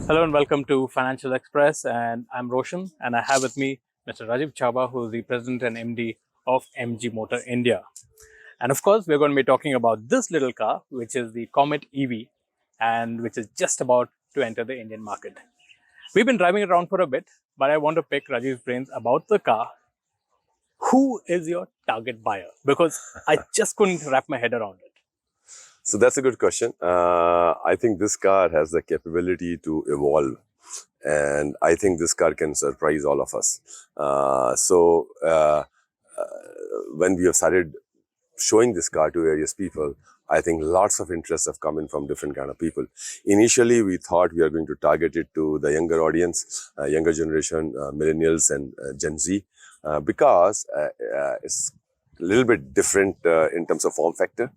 Hello and welcome to Financial Express, and I'm Roshan, and I have with me Mr. Rajeev Chaba, who is the President and MD of MG Motor India. And of course, we're going to be talking about this little car, which is the Comet EV, and which is just about to enter the Indian market. We've been driving it around for a bit, but I want to pick Rajiv's brains about the car. Who is your target buyer? Because I just couldn't wrap my head around it. So that's a good question. I think this car has the capability to evolve, and I think this car can surprise all of us. When we have started showing this car to various people, I think lots of interest have come in from different kind of people. Initially, we thought we are going to target it to the younger audience, younger generation, millennials and Gen Z, because it's a little bit different in terms of form factor.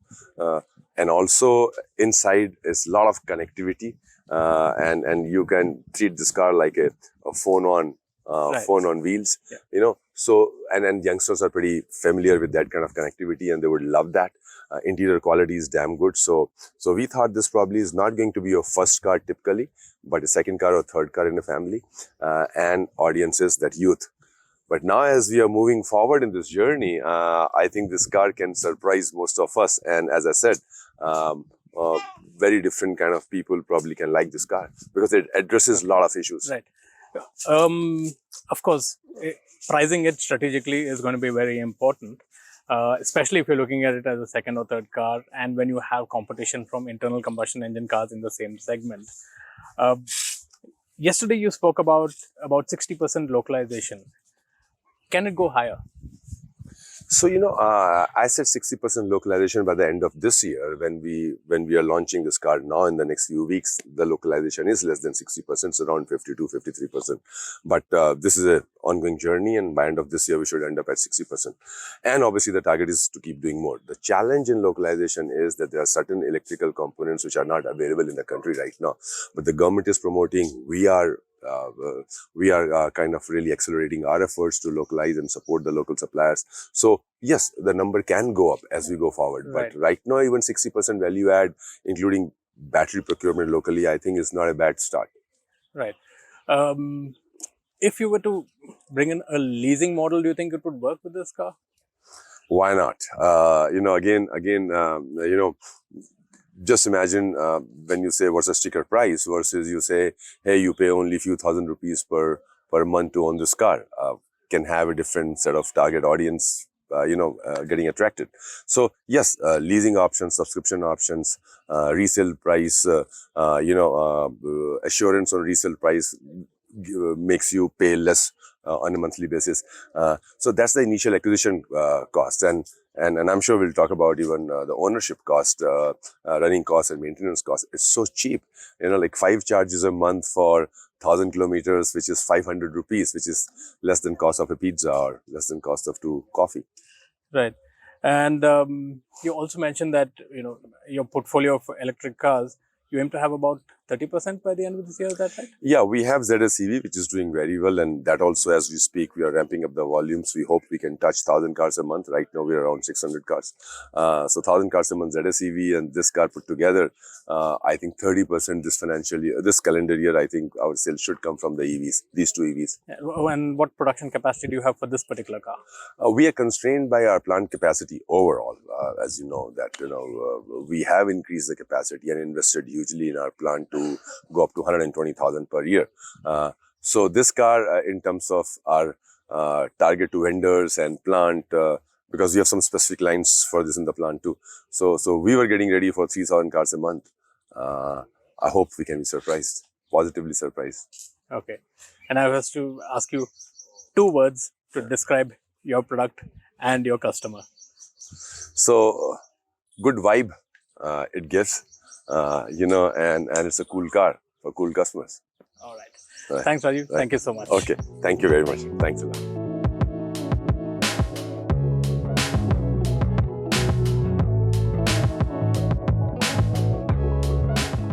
And also inside is a lot of connectivity, and you can treat this car like a phone on phone on wheels. Yeah. So and youngsters are pretty familiar with that kind of connectivity, and they would love that. Interior quality is damn good. So we thought this probably is not going to be your first car typically, but a second car or third car in a family, and audiences that youth. But now as we are moving forward in this journey, I think this car can surprise most of us. And as I said, very different kind of people probably can like this car because it addresses a lot of issues. Right. Of course, pricing it strategically is going to be very important, especially if you're looking at it as a second or third car, and when you have competition from internal combustion engine cars in the same segment. Yesterday, you spoke about 60% localization. Can it go higher? So, I said 60% localization by the end of this year. When we are launching this car now in the next few weeks, the localization is less than 60%, it's around 52, 53%. But this is an ongoing journey, and by end of this year, we should end up at 60%. And obviously, the target is to keep doing more. The challenge in localization is that there are certain electrical components which are not available in the country right now. But the government is promoting, we are kind of really accelerating our efforts to localize and support the local suppliers. So yes, the number can go up as we go forward. Right. But right now, even 60% value add, including battery procurement locally, I think is not a bad start. Right. If you were to bring in a leasing model, do you think it would work with this car? Why not? Just imagine when you say what's the sticker price versus you say, hey, you pay only a few thousand rupees per month to own this car. Can have a different set of target audience, getting attracted. So yes, leasing options, subscription options, resale price, assurance on resale price makes you pay less on a monthly basis. So that's the initial acquisition cost. And I'm sure we'll talk about even the ownership cost, running costs and maintenance costs. It's so cheap, like 5 charges a month for 1,000 kilometers, which is 500 rupees, which is less than cost of a pizza or less than cost of 2 coffee. Right. And you also mentioned that, your portfolio of electric cars, you aim to have about 30% by the end of this year, is that right? Yeah, we have ZS EV, which is doing very well. And that also, as we speak, we are ramping up the volumes. We hope we can touch 1,000 cars a month. Right now, we're around 600 cars. So 1,000 cars a month ZS EV and this car put together, I think 30% this calendar year, I think our sales should come from the EVs, these two EVs. And what production capacity do you have for this particular car? We are constrained by our plant capacity overall. As you know, we have increased the capacity and invested hugely in our plant to go up to 120,000 per year. So this car, in terms of our target to vendors and plant, because we have some specific lines for this in the plant too. So we were getting ready for 3,000 cars a month. I hope we can be surprised, positively surprised. Okay. And I was to ask you 2 words to describe your product and your customer. So good vibe it gives, and it's a cool car for cool customers. All right. Thanks, Rajeev. Thank you so much. Okay. Thank you very much. Thanks a lot.